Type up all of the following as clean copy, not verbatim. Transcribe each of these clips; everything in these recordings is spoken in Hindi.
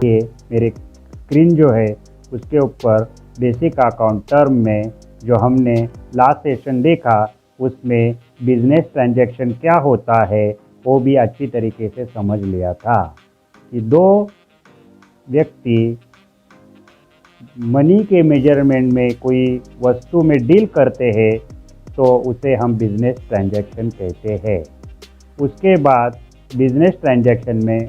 ये मेरे स्क्रीन जो है उसके ऊपर बेसिक अकाउंट टर्म में जो हमने लास्ट सेशन देखा उसमें बिजनेस ट्रांजैक्शन क्या होता है वो भी अच्छी तरीके से समझ लिया था कि दो व्यक्ति मनी के मेजरमेंट में कोई वस्तु में डील करते हैं तो उसे हम बिजनेस ट्रांजैक्शन कहते हैं। उसके बाद बिजनेस ट्रांजैक्शन में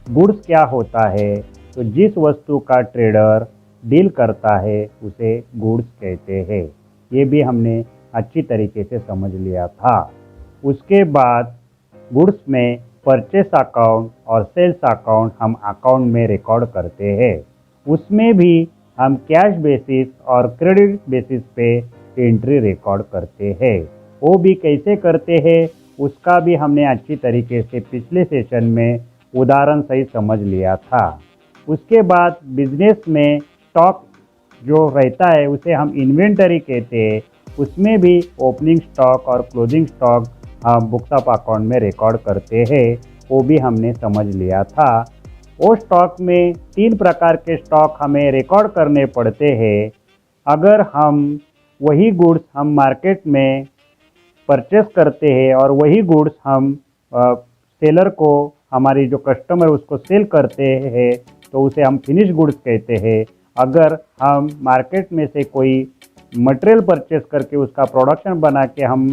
गुड्स क्या होता है, तो जिस वस्तु का ट्रेडर डील करता है उसे गुड्स कहते हैं। ये भी हमने अच्छी तरीके से समझ लिया था। उसके बाद गुड्स में परचेस अकाउंट और सेल्स अकाउंट हम अकाउंट में रिकॉर्ड करते हैं। उसमें भी हम कैश बेसिस और क्रेडिट बेसिस पे एंट्री रिकॉर्ड करते हैं। वो भी कैसे करते हैं उसका भी हमने अच्छी तरीके से पिछले सेशन में उदाहरण सही समझ लिया था। उसके बाद बिजनेस में स्टॉक जो रहता है उसे हम इन्वेंटरी कहते हैं। उसमें भी ओपनिंग स्टॉक और क्लोजिंग स्टॉक हम बुक्स ऑफ अकाउंट में रिकॉर्ड करते हैं, वो भी हमने समझ लिया था। वो स्टॉक में 3 प्रकार के स्टॉक हमें रिकॉर्ड करने पड़ते हैं। अगर हम वही गुड्स हम मार्केट में परचेस करते हैं और वही गुड्स हम सेलर को, हमारी जो कस्टमर उसको सेल करते हैं तो उसे हम फिनिश गुड्स कहते हैं। अगर हम मार्केट में से कोई मटेरियल परचेस करके उसका प्रोडक्शन बना के हम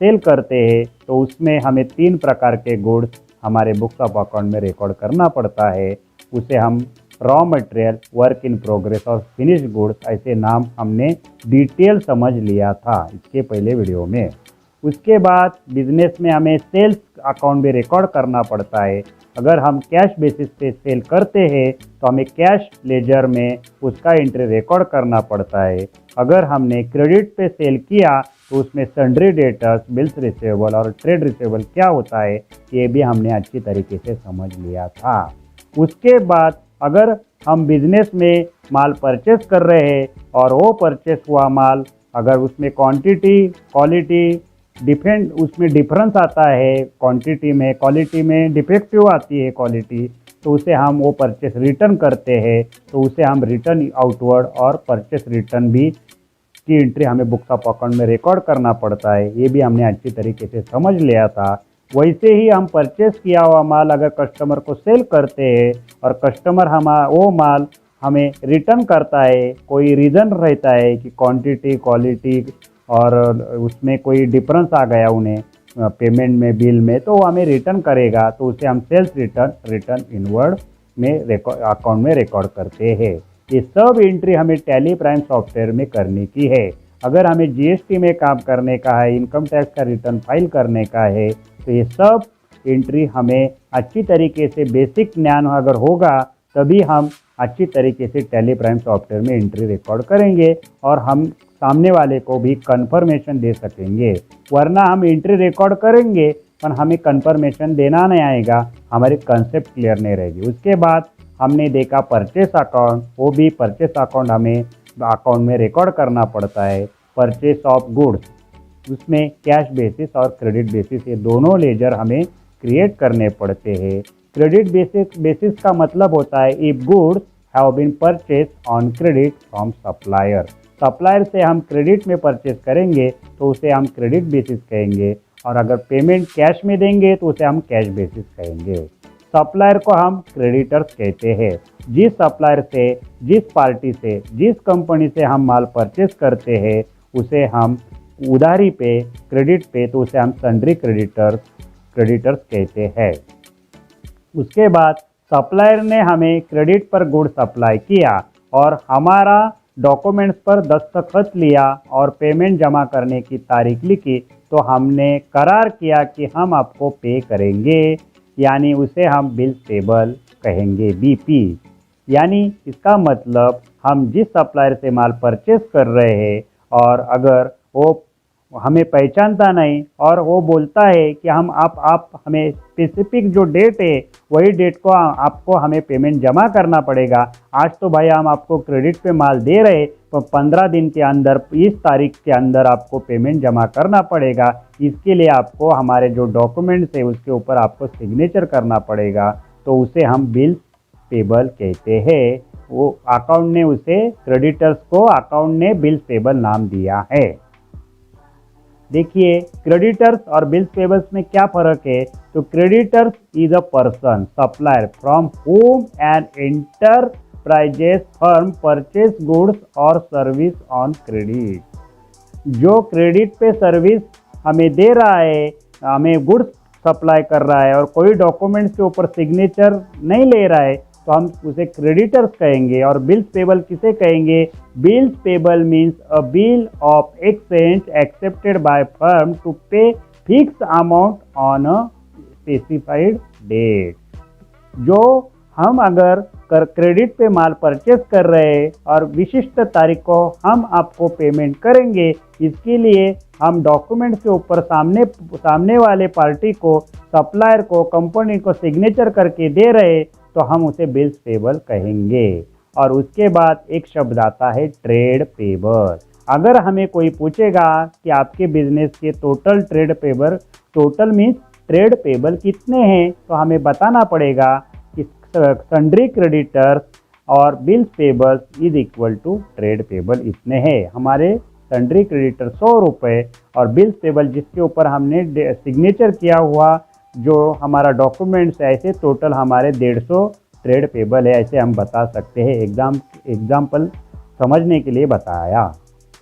सेल करते हैं तो उसमें हमें 3 प्रकार के गुड्स हमारे बुक्स ऑफ अकाउंट में रिकॉर्ड करना पड़ता है। उसे हम raw material, work in progress और फिनिश गुड्स ऐसे नाम हमने डिटेल समझ लिया था इसके पहले वीडियो में। उसके बाद बिजनेस में हमें सेल्स अकाउंट भी रिकॉर्ड करना पड़ता है। अगर हम कैश बेसिस पे सेल करते हैं तो हमें कैश लेजर में उसका एंट्री रिकॉर्ड करना पड़ता है। अगर हमने क्रेडिट पे सेल किया तो उसमें सन्ड्री डेटर्स, बिल्स रिसीवेबल और ट्रेड रिसीवेबल क्या होता है ये भी हमने अच्छी तरीके से समझ लिया था। उसके बाद अगर हम बिजनेस में माल परचेस कर रहे हैं और वो परचेस हुआ माल अगर उसमें क्वांटिटी, क्वालिटी उसमें डिफरेंस आता है, क्वांटिटी में, क्वालिटी में डिफेक्टिव आती है क्वालिटी, तो उसे हम वो परचेस रिटर्न करते हैं तो उसे हम रिटर्न आउटवर्ड और परचेस रिटर्न भी की एंट्री हमें बुक्स ऑफ अकाउंट में रिकॉर्ड करना पड़ता है। ये भी हमने अच्छी तरीके से समझ लिया था। वैसे ही हम परचेस किया हुआ माल अगर कस्टमर को सेल करते हैं और कस्टमर वो माल हमें रिटर्न करता है, कोई रीज़न रहता है कि क्वांटिटी, क्वालिटी और उसमें कोई डिफरेंस आ गया उन्हें पेमेंट में, बिल में, तो वो हमें रिटर्न करेगा तो उसे हम सेल्स रिटर्न इनवर्ड में अकाउंट में रिकॉर्ड करते हैं। ये सब एंट्री हमें टैली प्राइम सॉफ्टवेयर में करने की है। अगर हमें जीएसटी में काम करने का है, इनकम टैक्स का रिटर्न फाइल करने का है तो ये सब एंट्री हमें अच्छी तरीके से बेसिक ज्ञान अगर होगा तभी हम अच्छी तरीके से टैली प्राइम सॉफ्टवेयर में एंट्री रिकॉर्ड करेंगे और हम सामने वाले को भी कंफर्मेशन दे सकेंगे। वरना हम एंट्री रिकॉर्ड करेंगे पर हमें कंफर्मेशन देना नहीं आएगा, हमारी कंसेप्ट क्लियर नहीं रहेगी। उसके बाद हमने देखा परचेस अकाउंट, वो भी परचेस अकाउंट हमें अकाउंट में रिकॉर्ड करना पड़ता है। परचेस ऑफ गुड्स, उसमें कैश बेसिस और क्रेडिट बेसिस ये दोनों लेजर हमें क्रिएट करने पड़ते हैं। क्रेडिट बेसिस का मतलब होता है if goods have been purchase on credit from supplier. Supplier से हम क्रेडिट में परचेस करेंगे तो उसे हम क्रेडिट बेसिस कहेंगे और अगर पेमेंट कैश में देंगे तो उसे हम कैश बेसिस कहेंगे। सप्लायर को हम क्रेडिटर्स कहते हैं। जिस सप्लायर से, जिस पार्टी से, जिस कंपनी से हम माल परचेस करते हैं उसे हम उधारी पे, क्रेडिट पे, तो उसे हम सन्ड्री क्रेडिटर्स कहते हैं। उसके बाद सप्लायर ने हमें क्रेडिट पर गुड सप्लाई किया और हमारा डॉक्यूमेंट्स पर दस्तखत लिया और पेमेंट जमा करने की तारीख लिखी तो हमने करार किया कि हम आपको पे करेंगे, यानी उसे हम बिल पेबल कहेंगे, बीपी। यानी इसका मतलब हम जिस सप्लायर से माल परचेस कर रहे हैं और अगर वो हमें पहचानता नहीं और वो बोलता है कि आप हमें स्पेसिफिक जो डेट है वही डेट को आपको हमें पेमेंट जमा करना पड़ेगा। आज तो भाई हम आपको क्रेडिट पे माल दे रहे तो 15 दिन के अंदर, इस तारीख के अंदर आपको पेमेंट जमा करना पड़ेगा। इसके लिए आपको हमारे जो डॉक्यूमेंट्स है उसके ऊपर आपको सिग्नेचर करना पड़ेगा, तो उसे हम बिल पेबल कहते हैं। वो अकाउंट ने उसे क्रेडिटर्स को अकाउंट ने बिल्स पेबल नाम दिया है। देखिए क्रेडिटर्स और बिल्स पेबल्स में क्या फर्क है। तो creditors is a person supplier from whom an enterprises firm purchase goods और सर्विस ऑन क्रेडिट। जो क्रेडिट पे सर्विस हमें दे रहा है, हमें गुड्स सप्लाई कर रहा है और कोई डॉक्यूमेंट्स के ऊपर सिग्नेचर नहीं ले रहा है, तो हम उसे क्रेडिटर्स कहेंगे। और बिल्स पेबल किसे कहेंगे। Bills payable means a bill of exchange accepted by firm to pay fix amount on a specified date. जो हम अगर क्रेडिट पे माल परचेस कर रहे हैं और विशिष्ट तारीख को हम आपको पेमेंट करेंगे, इसके लिए हम डॉक्यूमेंट्स के ऊपर सामने वाले पार्टी को, सप्लायर को, कंपनी को सिग्नेचर करके दे रहे, तो हम उसे बिल्स पेबल कहेंगे। और उसके बाद एक शब्द आता है ट्रेड पेबल। अगर हमें कोई पूछेगा कि आपके बिजनेस के total trade payable, total means trade payable कितने हैं, तो हमें बताना पड़ेगा कि सन्ड्री क्रेडिटर्स और bills payables is equal to trade payable इतने हैं। हमारे सन्ड्री क्रेडिटर 100 रुपये और बिल्स पेबल जिसके ऊपर हमने सिग्नेचर किया हुआ जो हमारा डॉक्यूमेंट्स है, ऐसे टोटल हमारे 150 ट्रेड पेबल है, ऐसे हम बता सकते हैं। एग्जाम्पल समझने के लिए बताया।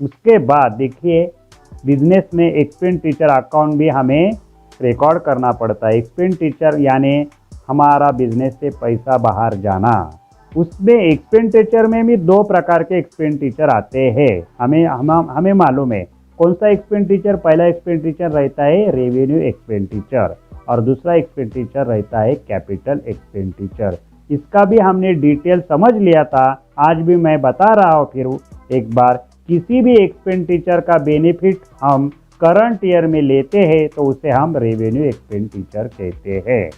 उसके बाद देखिए बिजनेस में एक्सपेंडिचर अकाउंट भी हमें रिकॉर्ड करना पड़ता है। एक्सपेंडिचर यानी हमारा बिजनेस से पैसा बाहर जाना। उसमें एक्सपेंडिचर में भी 2 प्रकार के एक्सपेंडिचर आते हैं। हमें मालूम है कौन सा एक्सपेंडिचर। पहला एक्सपेंडिचर रहता है रेवेन्यू एक्सपेंडिचर और दूसरा एक्सपेंडिचर रहता है कैपिटल एक्सपेंडिचर। इसका भी हमने डिटेल समझ लिया था, आज भी मैं बता रहा हूँ फिर एक बार। किसी भी एक्सपेंडिचर का बेनिफिट हम करंट ईयर में लेते हैं तो उसे हम रेवेन्यू एक्सपेंडिचर कहते हैं।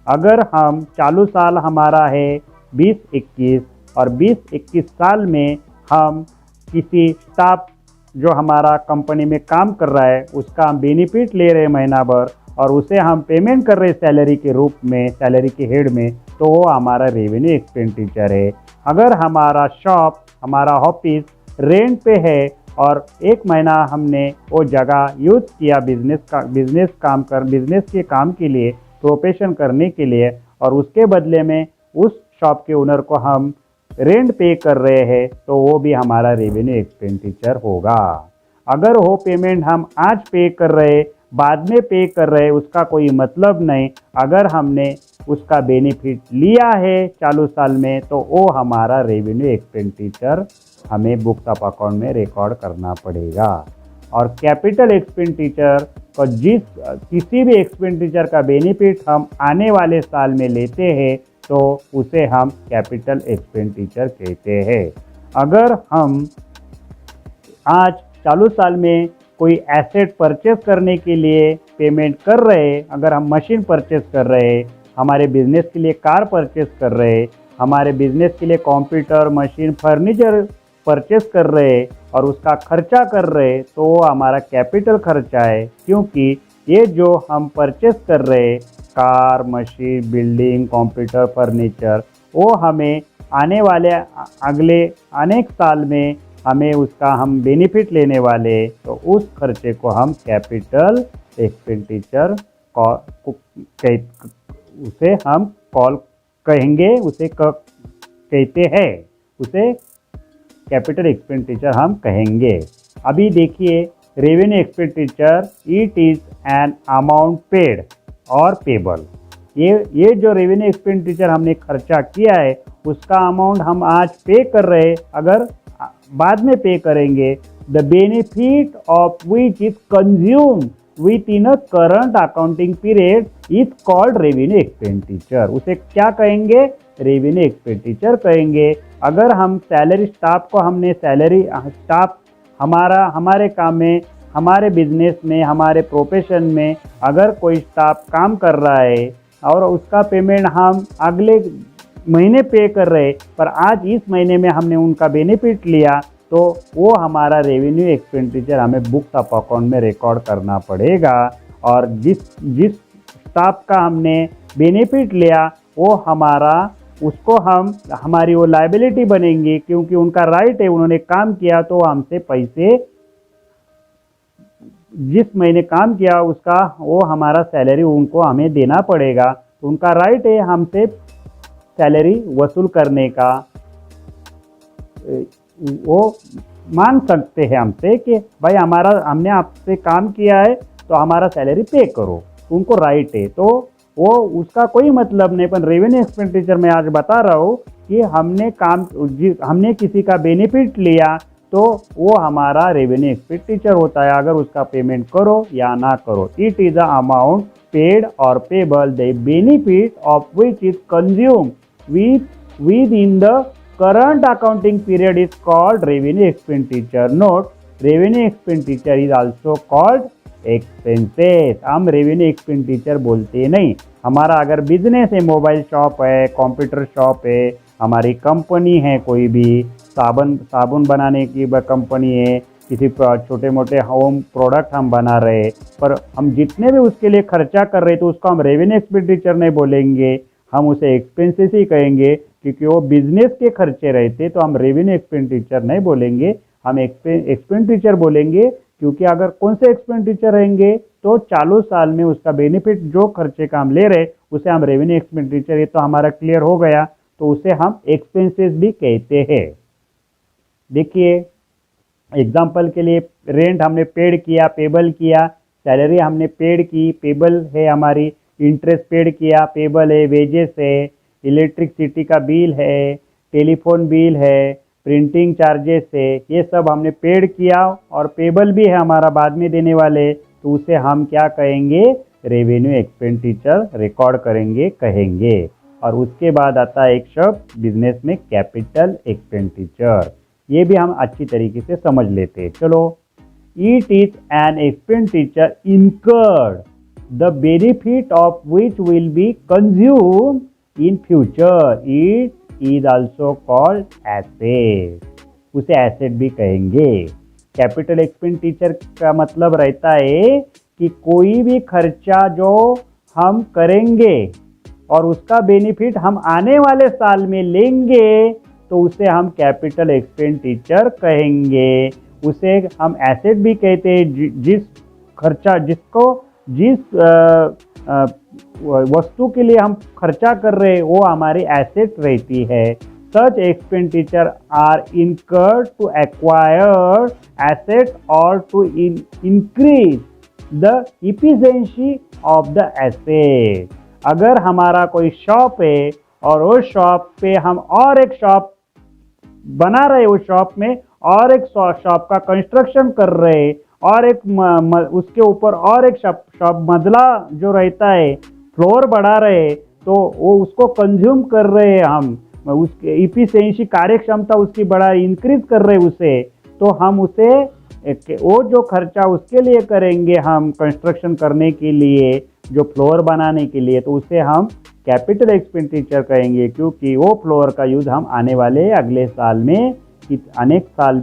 अगर हम चालू साल हमारा है 2021 और 2021 साल में हम किसी स्टाफ जो हमारा कंपनी में काम कर रहा है उसका हम बेनिफिट ले रहे हैं महीना भर और उसे हम पेमेंट कर रहे हैं सैलरी के रूप में, सैलरी के हेड में, तो वो हमारा रेवेन्यू एक्सपेंडिचर है। अगर हमारा शॉप, हमारा ऑफिस रेंट पे है और 1 महीना हमने वो जगह यूज किया बिजनेस के काम के लिए, प्रोफेशन करने के लिए, और उसके बदले में उस शॉप के ओनर को हम रेंट पे कर रहे हैं, तो वो भी हमारा रेवेन्यू एक्सपेंडिचर होगा। अगर वो पेमेंट हम आज पे कर रहे, बाद में पे कर रहे, उसका कोई मतलब नहीं। अगर हमने उसका बेनिफिट लिया है चालू साल में तो वो हमारा रेवेन्यू एक्सपेंडिचर हमें बुक्स ऑफ अकाउंट में रिकॉर्ड करना पड़ेगा। और कैपिटल एक्सपेंडिचर को किसी भी एक्सपेंडिचर का बेनिफिट हम आने वाले साल में लेते हैं तो उसे हम कैपिटल एक्सपेंडिचर कहते हैं। अगर हम आज चालू साल में कोई एसेट परचेस करने के लिए पेमेंट कर रहे, अगर हम मशीन परचेस कर रहे, हमारे बिजनेस के लिए कार परचेस कर रहे, हमारे बिजनेस के लिए कंप्यूटर, मशीन, फर्नीचर परचेस कर रहे और उसका खर्चा कर रहे, तो वो हमारा कैपिटल खर्चा है। क्योंकि ये जो हम परचेस कर रहे car, machine, building, computer, furniture, वो हमें आने वाले अगले अनेक साल में हमें उसका हम बेनिफिट लेने वाले, तो उस खर्चे को हम कैपिटल एक्सपेंडिचर उसे हम कॉल कहेंगे, उसे कहते हैं, उसे कैपिटल एक्सपेंडिचर हम कहेंगे। अभी देखिए revenue expenditure it is an amount paid और पेबल। ये जो रेवेन्यू एक्सपेंडिचर हमने खर्चा किया है उसका अमाउंट हम आज पे कर रहे, अगर बाद में पे करेंगे, the benefit of which is consume with in a current accounting period is called revenue expenditure. उसे क्या कहेंगे? रेवेन्यू एक्सपेंडिचर कहेंगे। अगर हम सैलरी स्टाफ को हमने स्टाफ हमारे काम में, हमारे बिजनेस में, हमारे प्रोफेशन में अगर कोई स्टाफ काम कर रहा है और उसका पेमेंट हम अगले महीने पे कर रहे, पर आज इस महीने में हमने उनका बेनिफिट लिया, तो वो हमारा रेवेन्यू एक्सपेंडिचर हमें बुक्स ऑफ अकाउंट में रिकॉर्ड करना पड़ेगा। और जिस स्टाफ का हमने बेनिफिट लिया वो हमारा उसको हम हमारी वो लायबिलिटी बनेंगी, क्योंकि उनका राइट है, उन्होंने काम किया तो हमसे पैसे, जिस महीने काम किया उसका वो हमारा सैलरी उनको हमें देना पड़ेगा। तो उनका राइट है हमसे सैलरी वसूल करने का। वो मांग सकते हैं हमसे कि भाई हमने आपसे काम किया है तो हमारा सैलरी पे करो, उनको राइट है। तो वो उसका कोई मतलब नहीं। पर रेवेन्यू एक्सपेंडिचर मैं आज बता रहा हूँ कि हमने किसी का बेनिफिट लिया तो वो हमारा रेवेन्यू एक्सपेंडिचर होता है, अगर उसका पेमेंट करो या ना करो। It is the amount paid और payable the benefit of which is consume with in the current accounting period is called revenue expenditure. Note, revenue expenditure is also called expenses. हम revenue expenditure बोलते नहीं। हमारा अगर बिजनेस है, मोबाइल शॉप है, कंप्यूटर शॉप है, हमारी कंपनी है, कोई भी साबुन बनाने की कंपनी है, किसी छोटे मोटे होम प्रोडक्ट हम बना रहे, पर हम जितने भी उसके लिए खर्चा कर रहे तो उसको हम रेवेन्यू एक्सपेंडिचर नहीं बोलेंगे, हम उसे एक्सपेंसेस ही कहेंगे, क्योंकि वो बिजनेस के खर्चे रहते। तो हम रेवेन्यू एक्सपेंडिचर नहीं बोलेंगे, हम एक्सपेंडिचर बोलेंगे। क्योंकि अगर कौन से एक्सपेंडिचर रहेंगे तो चालू साल में उसका बेनिफिट जो खर्चे का हम ले रहे उसे हम रेवेन्यू एक्सपेंडिचर, ये तो हमारा क्लियर हो गया। तो उसे हम एक्सपेंसेस भी कहते हैं। देखिए एग्जाम्पल के लिए, रेंट हमने पेड किया, पेबल किया, सैलरी हमने पेड की, पेबल है हमारी, इंटरेस्ट पेड किया, पेबल है, वेजेस है, इलेक्ट्रिसिटी का बिल है, टेलीफोन बिल है, प्रिंटिंग चार्जेस है, ये सब हमने पेड किया और पेबल भी है हमारा बाद में देने वाले। तो उसे हम क्या कहेंगे, रेवेन्यू एक्सपेंडिचर रिकॉर्ड करेंगे, कहेंगे। और उसके बाद आता है एक शब्द बिजनेस में, कैपिटल एक्सपेंडिचर। ये भी हम अच्छी तरीके से समझ लेते हैं। चलो, it is an expenditure incurred the benefit of which will be consume in future. It is also called asset. उसे एसेट भी कहेंगे। कैपिटल एक्सपेंडिचर का मतलब रहता है कि कोई भी खर्चा जो हम करेंगे और उसका बेनिफिट हम आने वाले साल में लेंगे तो उसे हम कैपिटल एक्सपेंडिचर कहेंगे। उसे हम एसेट भी कहते हैं। जिस खर्चा जिस वस्तु के लिए हम खर्चा कर रहे हैं वो हमारी एसेट रहती है। Such expenditure are incurred to acquire asset और to increase the efficiency of the asset. अगर हमारा कोई शॉप है और उस शॉप पे हम और एक शॉप बना रहे, उस शॉप में और एक शॉप का कंस्ट्रक्शन कर रहे, और एक उसके ऊपर और एक शॉप मजला जो रहता है फ्लोर बढ़ा रहे, तो वो उसको कंज्यूम कर रहे हैं हम, उसके इफिशिएंसी कार्यक्षमता उसकी बड़ा इंक्रीज कर रहे उसे। तो हम उसे वो जो खर्चा उसके लिए करेंगे हम कंस्ट्रक्शन करने के लिए, जो फ्लोर बनाने के लिए, तो उसे हम कैपिटल एक्सपेंडिचर कहेंगे। क्योंकि वो फ्लोर का यूज हम आने वाले अगले साल में अनेक साल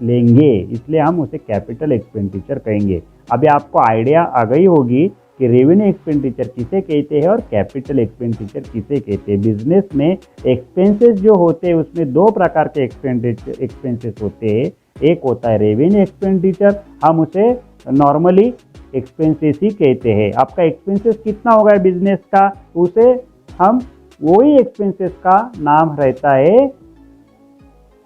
लेंगे, इसलिए हम उसे कैपिटल एक्सपेंडिचर कहेंगे। अभी आपको आइडिया आ गई होगी कि रेवेन्यू एक्सपेंडिचर किसे कहते हैं और कैपिटल एक्सपेंडिचर किसे कहते हैं। बिजनेस में एक्सपेंसेस जो होते हैं उसमें दो प्रकार के एक्सपेंसेस होते हैं। एक होता है रेवेन्यू एक्सपेंडिचर, हम उसे नॉर्मली एक्सपेंसेस ही कहते हैं। आपका एक्सपेंसेस कितना होगा बिजनेस का, उसे हम वही एक्सपेंसेस का नाम रहता है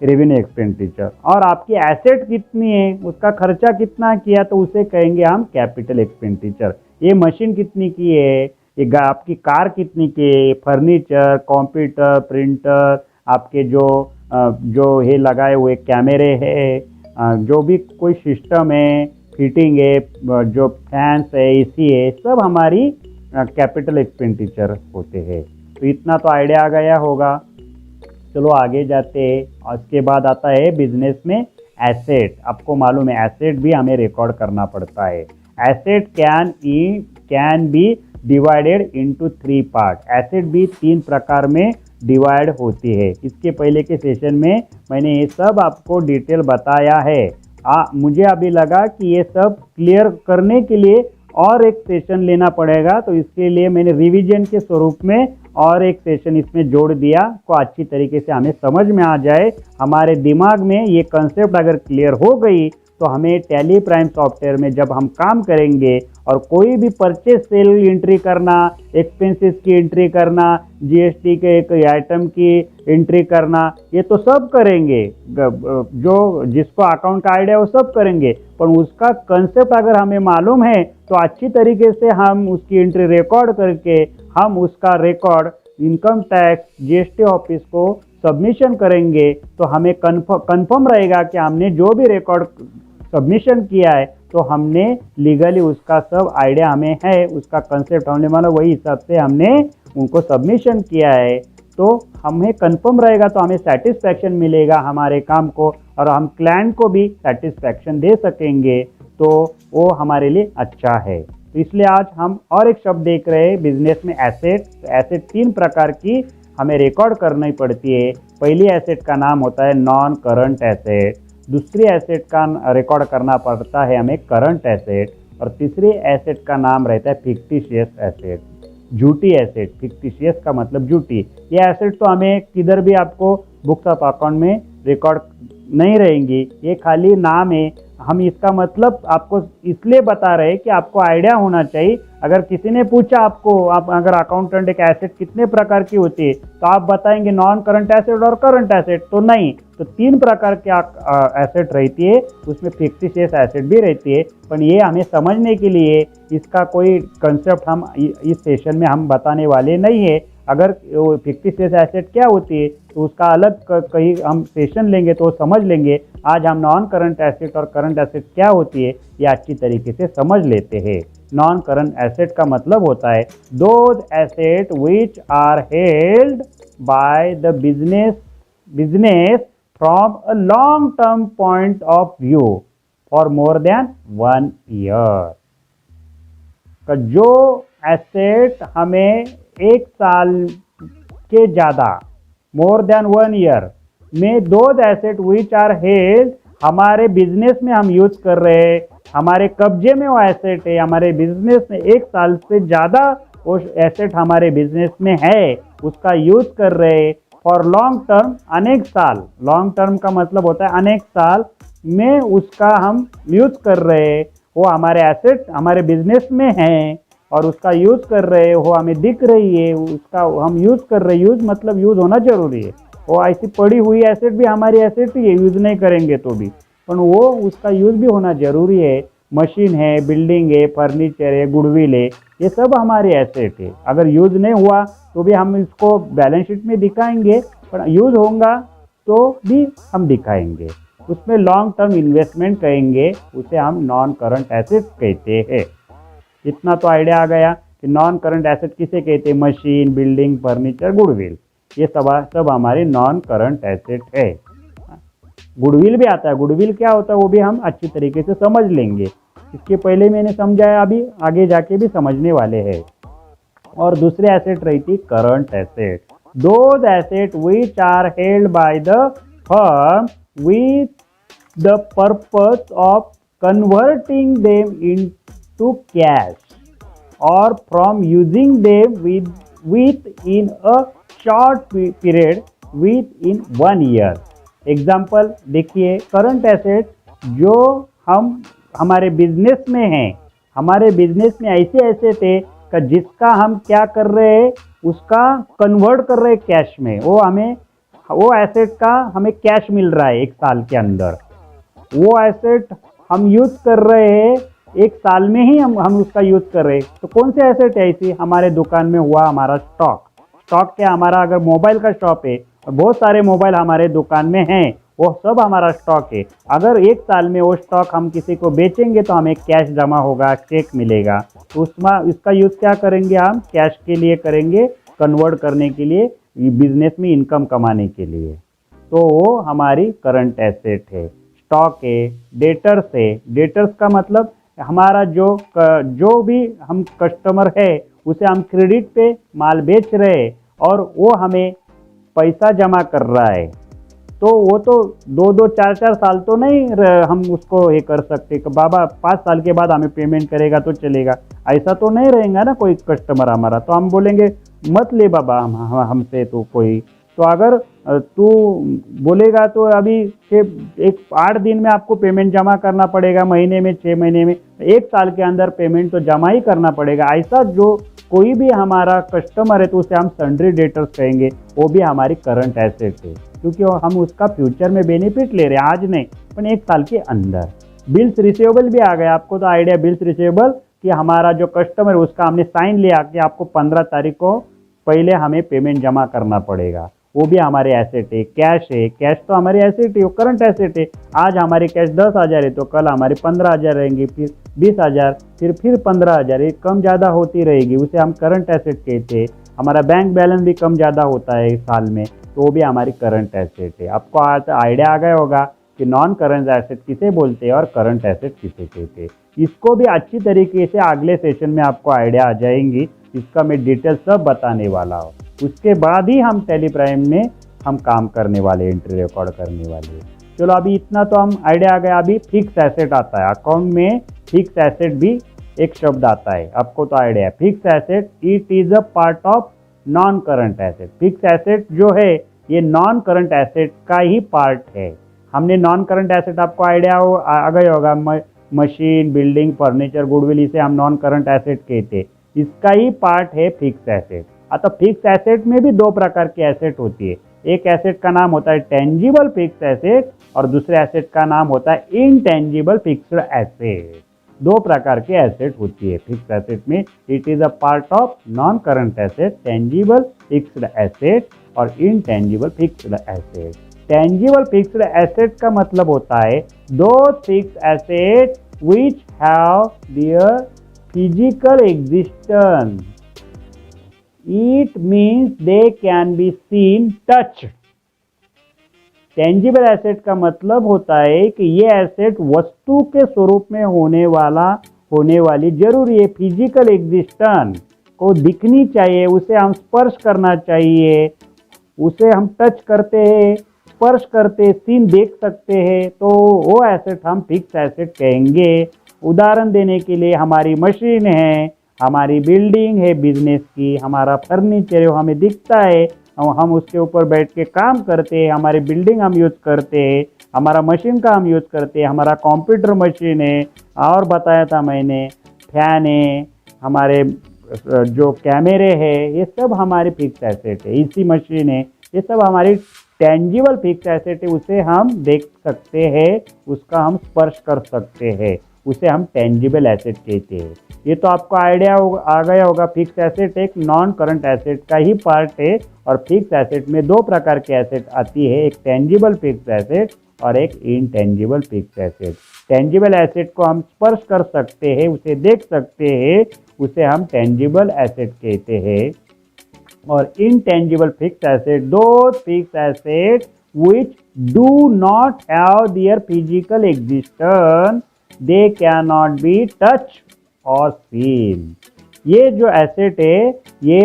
रेवेन्यू एक्सपेंडिचर। और आपकी एसेट कितनी है, उसका खर्चा कितना किया, तो उसे कहेंगे हम कैपिटल एक्सपेंडिचर। ये मशीन कितनी की है, ये आपकी कार कितनी की है, फर्नीचर, कंप्यूटर, प्रिंटर, आपके जो है लगाए हुए कैमरे है, जो भी कोई सिस्टम है, फिटिंग है, जो फैंस है, एसी है, सब हमारी कैपिटल एक्सपेंडिचर होते हैं। तो इतना तो आइडिया आ गया होगा। चलो आगे जाते हैं। उसके बाद आता है बिजनेस में एसेट। आपको मालूम है एसेट भी हमें रिकॉर्ड करना पड़ता है। Asset can be divided into 3 part. Asset भी 3 प्रकार में डिवाइड होती है। इसके पहले के सेशन में मैंने ये सब आपको डिटेल बताया है। मुझे अभी लगा कि ये सब क्लियर करने के लिए और एक सेशन लेना पड़ेगा, तो इसके लिए मैंने रिवीजन के स्वरूप में और एक सेशन इसमें जोड़ दिया को अच्छी तरीके से हमें समझ में आ जाए, हमारे दिमाग में ये कंसेप्ट अगर क्लियर हो गई तो हमें टैली प्राइम सॉफ्टवेयर में जब हम काम करेंगे और कोई भी परचेज सेल एंट्री करना, एक्सपेंसेस की एंट्री करना, जीएसटी के एक आइटम की एंट्री करना, ये तो सब करेंगे, जो जिसको अकाउंट का आइडिया वो सब करेंगे, पर उसका कंसेप्ट अगर हमें मालूम है तो अच्छी तरीके से हम उसकी एंट्री रिकॉर्ड करके हम उसका record income tax GST office को सबमिशन करेंगे तो हमें कन्फर्म रहेगा कि हमने जो भी रिकॉर्ड सबमिशन किया है तो हमने लीगली उसका सब आइडिया हमें है, उसका कंसेप्ट हमने माना वही हिसाब से हमने उनको सबमिशन किया है, तो हमें कंफर्म रहेगा, तो हमें सेटिस्फैक्शन मिलेगा हमारे काम को और हम क्लाइंट को भी सेटिस्फैक्शन दे सकेंगे, तो वो हमारे लिए अच्छा है। तो इसलिए आज हम और एक शब्द देख रहे हैं बिजनेस में एसेट। तो एसेट 3 प्रकार की हमें रिकॉर्ड करनी पड़ती है। पहली एसेट का नाम होता है नॉन करंट एसेट, दूसरी एसेट का रिकॉर्ड करना पड़ता है हमें करंट एसेट, और तीसरी एसेट का नाम रहता है फिक्टिशियस एसेट, झूठी एसेट। फिक्टिशियस का मतलब झूठी। ये एसेट तो हमें किधर भी आपको बुक्स ऑफ अकाउंट में रिकॉर्ड नहीं रहेंगी, ये खाली नाम है। हम इसका मतलब आपको इसलिए बता रहे हैं कि आपको आइडिया होना चाहिए। अगर किसी ने पूछा आपको, आप अगर अकाउंटेंट एक एसेट कितने प्रकार की होती है, तो आप बताएंगे नॉन करंट एसेट और करंट एसेट, तो नहीं, तो 3 प्रकार के एसेट रहती है, उसमें फिक्टिशियस एसेट भी रहती है। पर ये हमें समझने के लिए इसका कोई कंसेप्ट हम इस सेशन में हम बताने वाले नहीं है। अगर फिक्टिशियस एसेट क्या होती है तो उसका अलग कहीं हम सेशन लेंगे तो समझ लेंगे। आज हम नॉन करंट एसेट और करंट एसेट क्या होती है ये अच्छी तरीके से समझ लेते हैं। नॉन करंट एसेट का मतलब होता है those asset which are held by the business from a long term point of view for more than 1 year. जो एसेट हमें 1 साल के ज़्यादा मोर देन 1 ईयर में, those asset which are held हमारे बिजनेस में हम यूज कर रहे हैं, हमारे कब्जे में वो एसेट है, हमारे बिजनेस में 1 साल से ज़्यादा वो एसेट हमारे बिजनेस में है, उसका यूज कर रहे हैं फॉर लॉन्ग टर्म, अनेक साल। लॉन्ग टर्म का मतलब होता है अनेक साल में उसका हम यूज कर रहे हैं, वो हमारे एसेट हमारे बिजनेस में हैं और उसका यूज कर रहे हैं, वो हमें दिख रही है, उसका हम यूज कर रहे हैं। यूज मतलब यूज होना जरूरी है। वो ऐसी पड़ी हुई एसेट भी हमारी एसेट ही है, यूज नहीं करेंगे तो भी, पर वो उसका यूज भी होना जरूरी है। मशीन है, बिल्डिंग है, फर्नीचर है, गुडविल है, ये सब हमारी एसेट है। अगर यूज नहीं हुआ तो भी हम इसको बैलेंस शीट में दिखाएंगे, पर यूज होगा तो भी हम दिखाएंगे। उसमें लॉन्ग टर्म इन्वेस्टमेंट कहेंगे, उसे हम नॉन करंट एसेट कहते हैं। इतना तो आइडिया आ गया कि नॉन करंट एसेट किसे कहते हैं। मशीन, बिल्डिंग, फर्नीचर, गुडविल, ये सब हमारे नॉन करंट एसेट है। गुडविल भी आता है, गुडविल क्या होता है वो भी हम अच्छी तरीके से समझ लेंगे। इसके पहले मैंने समझाया, अभी आगे जाके भी समझने वाले हैं। और दूसरे एसेट रहती current asset, those asset which are held by the firm with the purpose of converting them into cash और from using them with in a short period within 1 year. Example देखिए, करंट एसेट जो हम हमारे बिजनेस में हैं, हमारे बिजनेस में ऐसे एसेट है कि जिसका हम क्या कर रहे हैं, उसका कन्वर्ट कर रहे हैं कैश में। वो एसेट का हमें कैश मिल रहा है 1 साल के अंदर। वो एसेट हम यूज कर रहे हैं 1 साल में ही हम उसका यूज कर रहे हैं। तो कौन से एसेट है ऐसी? हमारे दुकान में हुआ हमारा स्टॉक क्या, हमारा अगर मोबाइल का शॉप है और बहुत सारे मोबाइल हमारे दुकान में हैं, वो सब हमारा स्टॉक है। अगर 1 साल में वो स्टॉक हम किसी को बेचेंगे तो हमें कैश जमा होगा, चेक मिलेगा। तो उसमें इसका यूज क्या करेंगे, हम कैश के लिए करेंगे, कन्वर्ट करने के लिए, बिजनेस में इनकम कमाने के लिए। तो वो हमारी करंट एसेट है। स्टॉक है, डेटर्स है, डेटर्स का मतलब हमारा जो भी हम कस्टमर है उसे हम क्रेडिट पे माल बेच रहे और वो हमें पैसा जमा कर रहा है, तो वो तो 2-2, 4-4 साल तो नहीं हम उसको ये कर सकते कि बाबा 5 साल के बाद हमें पेमेंट करेगा तो चलेगा, ऐसा तो नहीं रहेगा ना कोई कस्टमर हमारा। तो हम बोलेंगे मत ले बाबा हमसे तो कोई। तो अगर तू बोलेगा तो अभी एक 8 दिन में आपको पेमेंट जमा करना पड़ेगा, महीने में, 6 महीने में, 1 साल के अंदर पेमेंट तो जमा ही करना पड़ेगा। ऐसा जो कोई भी हमारा कस्टमर है तो उसे हम सन्ड्री डेटर्स कहेंगे, वो भी हमारी करंट एसेट है, क्योंकि हम उसका फ्यूचर में बेनिफिट ले रहे हैं, आज नहीं पर 1 साल के अंदर। बिल्स रिसीवेबल भी आ गया, आपको तो आइडिया बिल्स रिसीवेबल कि हमारा जो कस्टमर है उसका हमने साइन लिया कि आपको 15 तारीख को पहले हमें पेमेंट जमा करना पड़ेगा, वो भी हमारे एसेट है। कैश है, कैश तो हमारी एसेट है, वो करंट एसेट है। आज हमारी कैश 10,000 है तो कल हमारी 15,000 रहेंगी, फिर 20,000, फिर 15,000, ये कम ज़्यादा होती रहेगी, उसे हम करंट एसेट कहते हैं। हमारा बैंक बैलेंस भी कम ज़्यादा होता है साल में, तो वो भी हमारी करंट एसेट है। आपको आज आइडिया आ गया होगा कि नॉन करंट एसेट किसे बोलते हैं और करंट एसेट किसे कहते हैं। इसको भी अच्छी तरीके से अगले सेशन में आपको आइडिया आ जाएंगी, इसका मैं डिटेल सब बताने वाला हूँ। उसके बाद ही हम टेलीप्राइम में हम काम करने वाले, एंट्री रिकॉर्ड करने वाले। चलो अभी इतना तो हम आइडिया आ गया। अभी फिक्स एसेट आता है, अकाउंट में फिक्स एसेट भी एक शब्द आता है, आपको तो आइडिया है। Fix asset it is a part of non current asset. Fix asset जो है ये नॉन करंट एसेट का ही पार्ट है। हमने नॉन करंट एसेट, आपको आइडिया आ गया होगा, मशीन, बिल्डिंग, फर्नीचर, गुडविल, इसे हम नॉन करंट एसेट कहते हैं। इसका ही पार्ट है फिक्स एसेट। अतः फिक्स एसेट में भी 2 प्रकार की एसेट होती है। एक एसेट का नाम होता है टेंजिबल फिक्स एसेट और दूसरे एसेट का नाम होता है इनटेंजिबल फिक्स्ड एसेट। 2 प्रकार की एसेट होती है फिक्स एसेट में। It is a part of non current asset, tangible fixed asset और intangible fixed asset. Tangible fixed asset का मतलब होता है those fix asset which have their physical existence. It means they can be seen, touched। Tangible asset का मतलब होता है कि ये एसेट वस्तु के स्वरूप में होने वाली जरूरी है, फिजिकल एग्जिस्टेंस को दिखनी चाहिए, उसे हम स्पर्श करना चाहिए, उसे हम टच करते हैं, स्पर्श करते, सीन देख सकते हैं, तो वो एसेट हम फिक्स एसेट कहेंगे। उदाहरण देने के लिए हमारी मशीन है, हमारी बिल्डिंग है बिजनेस की, हमारा फर्नीचर है, हमें दिखता है, हम उसके ऊपर बैठ के काम करते हैं, हमारी बिल्डिंग हम यूज़ करते हैं, हमारा मशीन का हम यूज़ करते हैं, हमारा कंप्यूटर मशीन है, और बताया था मैंने फैन है, हमारे जो कैमरे है, ये सब हमारी फिक्स एसेट है। एसी मशीन है, ये सब हमारी टेंजिबल फिक्स एसेट है, उसे हम देख सकते हैं, उसका हम स्पर्श कर सकते हैं, उसे हम टेंजिबल एसेट कहते हैं। ये तो आपको आइडिया आ गया होगा। फिक्स एसेट एक नॉन करंट एसेट का ही पार्ट है और फिक्स एसेट में 2 प्रकार की एसेट आती है, एक टेंजिबल फिक्स एसेट और एक intangible fix asset. Tangible asset को हम स्पर्श कर सकते हैं, उसे देख सकते हैं, उसे हम टेंजिबल एसेट कहते हैं। और इनटेंजिबल फिक्स एसेट, दो fix asset which do not have their physical existence, they cannot be touched और सीन। ये जो एसेट है ये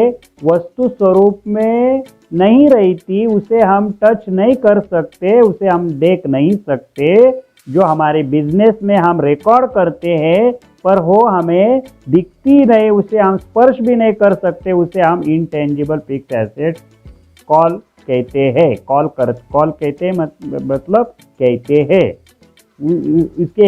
वस्तु स्वरूप में नहीं रहती, उसे हम टच नहीं कर सकते, उसे हम देख नहीं सकते। जो हमारे बिजनेस में हम रिकॉर्ड करते हैं पर वो हमें दिखती नहीं, उसे हम स्पर्श भी नहीं कर सकते, उसे हम इनटेंजिबल फिक्स एसेट कॉल कहते हैं। कॉल कहते हैं मतलब कहते हैं। इसके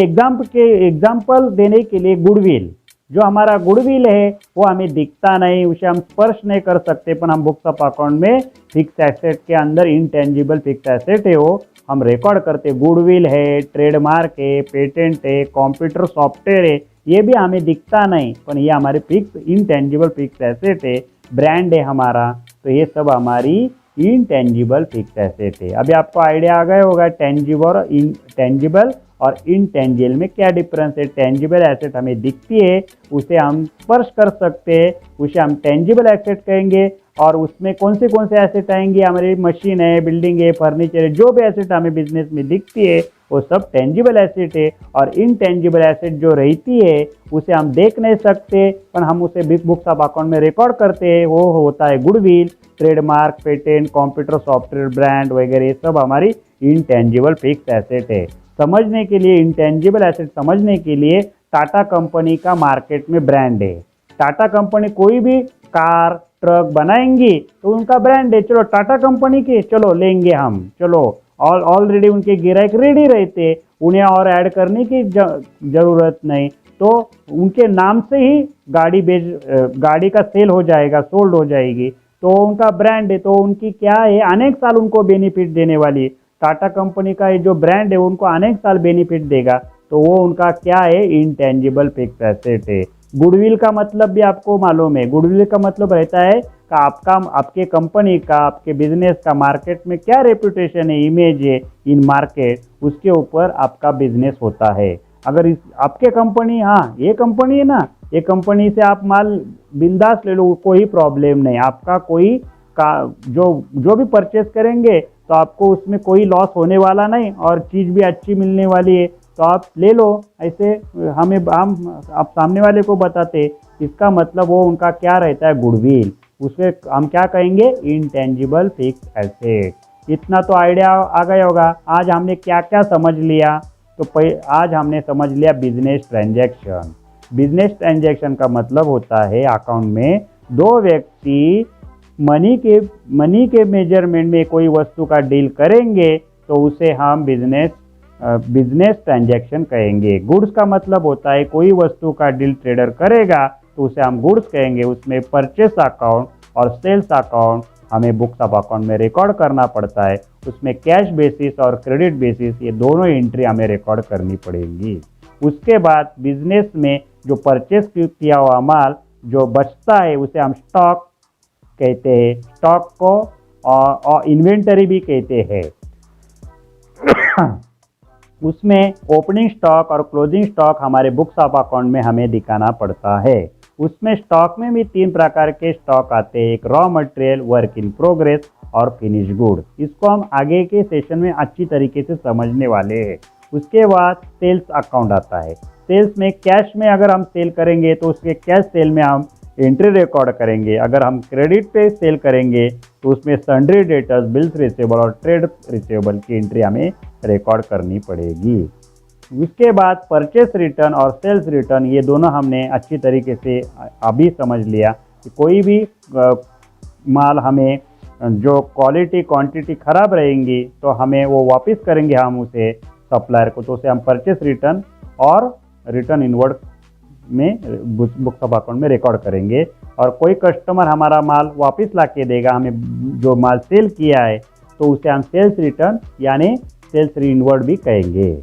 एग्जाम्पल देने के लिए गुडविल, जो हमारा गुडविल है वो हमें दिखता नहीं, उसे हम स्पर्श नहीं कर सकते, पर हम बुक्स ऑफ अकाउंट में फिक्स एसेट के अंदर इनटेंजिबल फिक्स एसेट है, वो हम रिकॉर्ड करते। गुडविल है, ट्रेडमार्क है, पेटेंट है, कंप्यूटर सॉफ्टवेयर है, ये भी हमें दिखता नहीं, पर ये हमारे फिक्स इनटेंजिबल फिक्स एसेट है। ब्रांड है हमारा, तो ये सब हमारी इनटेंजिबल फिक्स एसेट है। अभी आपको आइडिया आ गया होगा टेंजिबल और इनटेंजिबल में क्या डिफरेंस है। टेंजिबल एसेट हमें दिखती है, उसे हम स्पर्श कर सकते हैं, उसे हम टेंजिबल एसेट कहेंगे। और उसमें कौन से एसेट आएंगे, हमारी मशीन है, बिल्डिंग है, फर्नीचर है, जो भी एसेट हमें बिजनेस में दिखती है वो सब टेंजिबल एसेट है। और इनटेंजिबल एसेट जो रहती है उसे हम देख नहीं सकते, पर हम उसे बुक्स ऑफ अकाउंट में रिकॉर्ड करते हैं, वो होता है goodwill, trademark, patent, computer software, brand वगैरह, सब हमारी इनटेंजिबल फिक्स एसेट है। समझने के लिए, इंटेंजिबल एसेट समझने के लिए, टाटा कंपनी का मार्केट में ब्रांड है। टाटा कंपनी कोई भी कार, ट्रक बनाएंगी तो उनका ब्रांड है, चलो टाटा कंपनी के चलो लेंगे हम, चलो ऑलरेडी उनके ग्राहक रेडी रहते, उन्हें और ऐड करने की जरूरत नहीं, तो उनके नाम से ही गाड़ी का सेल हो जाएगा, सोल्ड हो जाएगी, तो उनका ब्रांड है, तो उनकी क्या है अनेक साल उनको बेनिफिट देने वाली। टाटा कंपनी का ये जो ब्रांड है उनको अनेक साल बेनिफिट देगा, तो वो उनका क्या है इंटेंजिबल फिक्स एसेट है। गुडविल का मतलब भी आपको मालूम है, गुडविल का मतलब रहता है कि आपके कंपनी का, आपके बिजनेस का मार्केट में क्या रेपुटेशन है, इमेज है इन मार्केट, उसके ऊपर आपका बिजनेस होता है। अगर आपके कंपनी, हाँ ये कंपनी है ना, ये कंपनी से आप माल बिंदास ले लो, कोई प्रॉब्लम नहीं, आपका कोई का जो भी परचेस करेंगे तो आपको उसमें कोई लॉस होने वाला नहीं और चीज़ भी अच्छी मिलने वाली है, तो आप ले लो। ऐसे हम आप सामने वाले को बताते, इसका मतलब वो उनका क्या रहता है गुडविल, उसके हम क्या कहेंगे इंटेंजिबल फिक्स एसेट। इतना तो आइडिया आ गया होगा। आज हमने क्या क्या समझ लिया, तो आज हमने समझ लिया बिजनेस ट्रांजैक्शन। बिजनेस ट्रांजैक्शन का मतलब होता है अकाउंट में दो व्यक्ति मनी के मेजरमेंट में कोई वस्तु का डील करेंगे तो उसे हम बिजनेस ट्रांजैक्शन कहेंगे। गुड्स का मतलब होता है कोई वस्तु का डील ट्रेडर करेगा तो उसे हम गुड्स कहेंगे। उसमें परचेस अकाउंट और सेल्स अकाउंट हमें बुक्स ऑफ अकाउंट में रिकॉर्ड करना पड़ता है। उसमें कैश बेसिस और क्रेडिट बेसिस ये दोनों एंट्री हमें रिकॉर्ड करनी पड़ेगी। उसके बाद बिजनेस में जो परचेस किया हुआ माल जो बचता है उसे हम स्टॉक कहते हैं। स्टॉक को और इन्वेंटरी भी कहते हैं। उसमें ओपनिंग स्टॉक और क्लोजिंग स्टॉक हमारे बुक्स ऑफ अकाउंट में हमें दिखाना पड़ता है। उसमें स्टॉक में भी 3 प्रकार के स्टॉक आते हैं, एक raw material, work in progress और फिनिश गुड। इसको हम आगे के सेशन में अच्छी तरीके से समझने वाले हैं। उसके बाद सेल्स अकाउंट आता है। सेल्स में कैश में अगर हम सेल करेंगे तो उसके कैश सेल में हम एंट्री रिकॉर्ड करेंगे। अगर हम क्रेडिट पे सेल करेंगे तो उसमें सन्ड्री डेटर्स, बिल्स रिसीवेबल और ट्रेड रिसीवेबल की एंट्री हमें रिकॉर्ड करनी पड़ेगी। उसके बाद परचेस रिटर्न और सेल्स रिटर्न, ये दोनों हमने अच्छी तरीके से अभी समझ लिया कि कोई भी माल हमें जो क्वालिटी क्वांटिटी खराब रहेंगी तो हमें वो वापस करेंगे हम उसे सप्लायर को, तो उसे हम परचेस रिटर्न और रिटर्न इनवर्ड में बुक्स ऑफ अकाउंट में रिकॉर्ड करेंगे। और कोई कस्टमर हमारा माल वापस ला के देगा, हमें जो माल सेल किया है, तो उसे हम सेल्स रिटर्न यानी सेल्स रीइनवर्ड भी कहेंगे।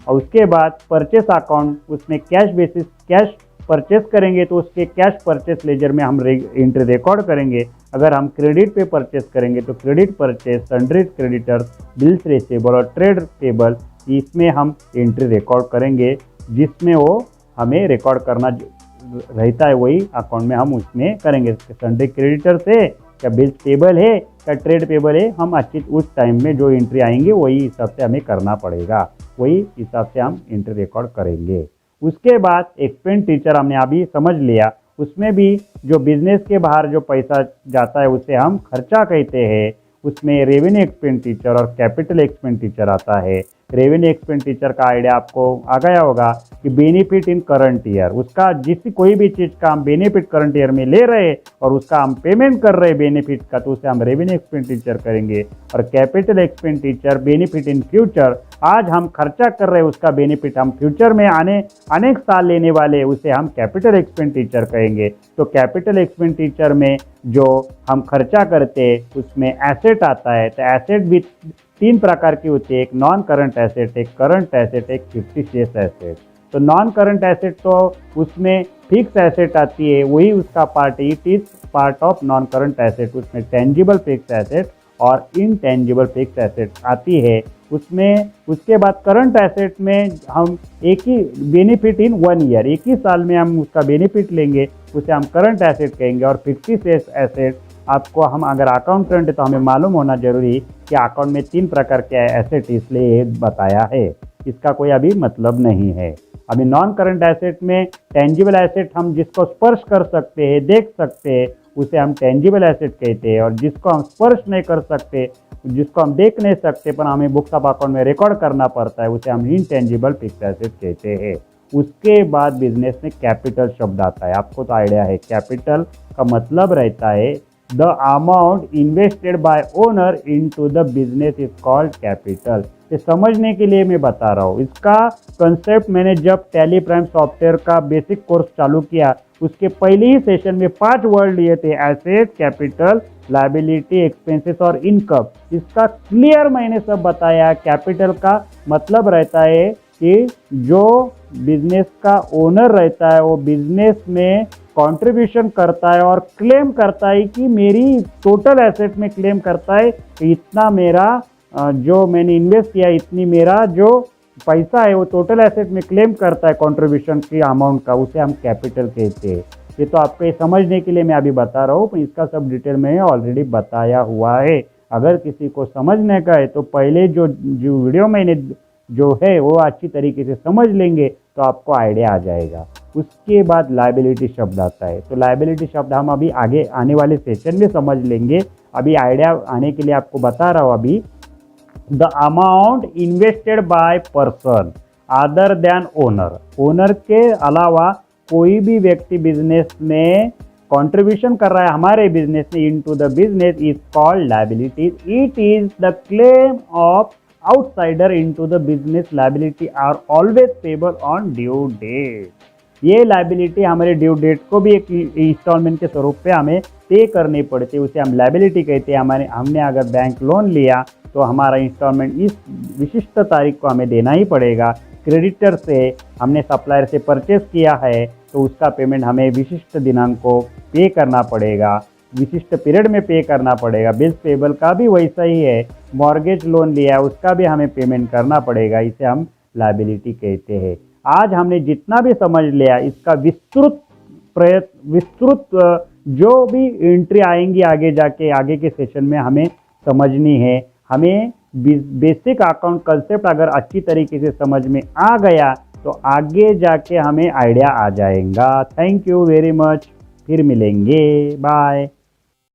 और उसके बाद परचेस अकाउंट, उसमें कैश बेसिस कैश परचेस करेंगे तो उसके कैश परचेस लेजर में हम एंट्री रिकॉर्ड करेंगे। अगर हम क्रेडिट पे परचेस करेंगे तो credit purchase, sundry creditors, bills receivable और ट्रेड पेबल, इसमें हम एंट्री रिकॉर्ड करेंगे। जिसमें वो हमें रिकॉर्ड करना रहता है वही अकाउंट में हम उसमें करेंगे। सन्ड्री क्रेडिटर्स है या बिल्स पेबल है या ट्रेड पेबल है, हम अच्छी उस टाइम में जो एंट्री आएंगे वही हिसाब से हमें करना पड़ेगा, वही हिसाब से हम एंट्री रिकॉर्ड करेंगे। उसके बाद एक्सपेंडिचर हमने अभी समझ लिया। उसमें भी जो बिजनेस के बाहर जो पैसा जाता है उसे हम खर्चा कहते हैं। उसमें रेवेन्यू एक्सपेंडिचर और कैपिटल एक्सपेंडिचर आता है। रेवेन्यू एक्सपेंडिचर का आइडिया आपको आ गया होगा कि बेनिफिट इन करंट ईयर, उसका कोई भी चीज़ का हम बेनिफिट करंट ईयर में ले रहे और उसका हम पेमेंट कर रहे बेनिफिट का, तो उसे हम रेवेन्यू एक्सपेंडिचर करेंगे। और capital expenditure benefit in future, आज हम खर्चा कर रहे हैं उसका बेनिफिट हम फ्यूचर में अनेक साल लेने वाले, उसे हम कैपिटल एक्सपेंडिचर कहेंगे। तो कैपिटल एक्सपेंडिचर में जो हम खर्चा करते हैं उसमें एसेट आता है। तो एसेट भी 3 प्रकार की होती है, एक नॉन करंट एसेट, एक करंट एसेट, एक फिक्टिशियस एसेट। तो नॉन करंट एसेट तो उसमें फिक्स एसेट आती है, वही उसका part, it is part of non current asset. उसमें टेंजिबल फिक्स एसेट और इनटेंजिबल फिक्स एसेट आती है उसमें। उसके बाद करंट एसेट में हम एक ही बेनिफिट इन 1 ईयर, एक ही साल में हम उसका बेनिफिट लेंगे, उसे हम करंट एसेट कहेंगे। और फिक्टिशियस एसेट आपको, हम अगर अकाउंटेंट है तो हमें मालूम होना जरूरी कि अकाउंट में 3 प्रकार के एसेट इसलिए बताया है, इसका कोई अभी मतलब नहीं है। अभी नॉन करंट एसेट में टेंजिबल एसेट हम जिसको स्पर्श कर सकते हैं, देख सकते हैं, उसे हम टेंजिबल एसेट कहते हैं। और जिसको हम स्पर्श नहीं कर सकते, जिसको हम देख नहीं सकते पर हमें बुक्स ऑफ अकाउंट में रिकॉर्ड करना पड़ता है, उसे हम इनटेंजिबल फिक्स्ड एसेट कहते हैं। उसके बाद बिजनेस में कैपिटल शब्द आता है। आपको तो आइडिया है, कैपिटल का मतलब रहता है the amount invested bye owner into the business is called capital. ये समझने के लिए मैं बता रहा हूँ। इसका कंसेप्ट मैंने जब टैली प्राइम सॉफ्टवेयर का बेसिक कोर्स चालू किया उसके पहले ही सेशन में 5 वर्ड लिए थे, एसेट, कैपिटल, लायबिलिटी, एक्सपेंसेस और इनकम। इसका क्लियर मैंने सब बताया। कैपिटल का मतलब रहता है कि जो बिजनेस का ओनर रहता है वो बिजनेस में कंट्रीब्यूशन करता है और क्लेम करता है कि मेरी टोटल एसेट में क्लेम करता है कि इतना मेरा जो मैंने इन्वेस्ट किया, इतनी मेरा जो पैसा है वो टोटल एसेट में क्लेम करता है कंट्रीब्यूशन की अमाउंट का, उसे हम कैपिटल कहते हैं। ये तो आपको समझने के लिए मैं अभी बता रहा हूँ, इसका सब डिटेल में ऑलरेडी बताया हुआ है। अगर किसी को समझने का है तो पहले जो वीडियो मैंने जो है वो अच्छी तरीके से समझ लेंगे तो आपको आइडिया आ जाएगा। उसके बाद लायबिलिटी शब्द आता है, तो लायबिलिटी शब्द हम अभी आगे आने वाले सेशन में समझ लेंगे। अभी आइडिया आने के लिए आपको बता रहा हूँ। अभी the amount invested by person other than owner, owner के अलावा कोई भी व्यक्ति बिजनेस में कंट्रीब्यूशन कर रहा है हमारे बिजनेस में into the business is called liabilities. It is the claim of outsider into the business. Liability are always payable on due date. ये लायबिलिटी हमारे ड्यू डेट को भी एक इंस्टॉलमेंट के स्वरूप पे हमें पे करनी पड़ती है, उसे हम लायबिलिटी कहते हैं। हमने अगर बैंक लोन लिया तो हमारा इंस्टॉलमेंट इस विशिष्ट तारीख को हमें देना ही पड़ेगा। क्रेडिटर से हमने सप्लायर से परचेस किया है तो उसका पेमेंट हमें विशिष्ट दिनांक को पे करना पड़ेगा, विशिष्ट पीरियड में पे करना पड़ेगा। बिल्स पेबल का भी वैसा ही है। मॉर्गेज लोन लिया है उसका भी हमें पेमेंट करना पड़ेगा, इसे हम लायबिलिटी कहते हैं। आज हमने जितना भी समझ लिया इसका विस्तृत जो भी एंट्री आएंगी आगे जाके आगे के सेशन में हमें समझनी है। हमें बेसिक अकाउंट कंसेप्ट अगर अच्छी तरीके से समझ में आ गया तो आगे जाके हमें आइडिया आ जाएगा। थैंक यू वेरी मच, फिर मिलेंगे, बाय।